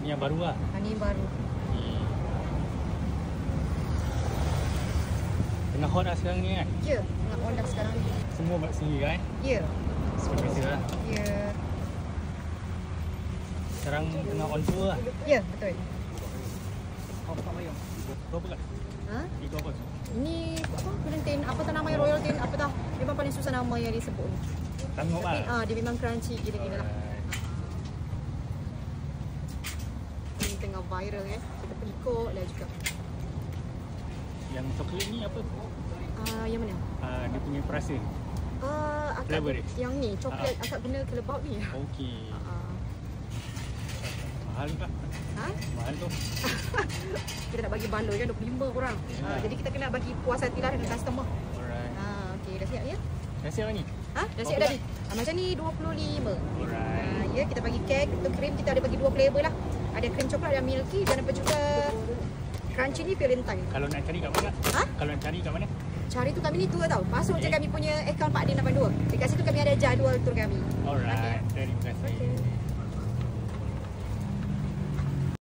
Ni yang baru lah. Ni baru. Tengah hot lah sekarang ni kan? Ya, tengah on dah sekarang ni. Semua buat sendiri kan? Ya. Seperti biasa lah. Ya. Sekarang tengah on tour lah. Ya, betul. Itu apa kat? Ha? Itu apa? Ni apa? Valentine, apa tak namanya Royal Tin, apa dah? Memang paling susah nama yang disebut ni. Tengok Tapi lah. dia memang crunchy gila-gila lah. Ini tengah viral kita pergi ikut lah juga. Yang coklat ni apa? Yang mana? Dia punya perasa. Akak Flavor dia? yang ni, coklat akak guna kelebau ni. Okey. Mahal tak? Ha? Mahal tu. Kita nak bagi baloi kan 25 korang. Jadi kita kena bagi puas hati lah dengan customer. Alright. Okey, dah siap ya? Dah siap ni? Dah siap dah ni. Macam ni 25. Alright. Ya, kita bagi kek, untuk krim kita ada bagi 2 flavor lah. Ada krim coklat dan milky dan apa juga crunchy ni Valentine. Kalau nak cari kat mana? Ha? Kalau nak cari kat mana? Cari tu kami ni tour tau. Masuk je kami punya akaun Pak Din 82. Dekat situ kami ada jadual tour kami. Alright. Terima kasih. Okay.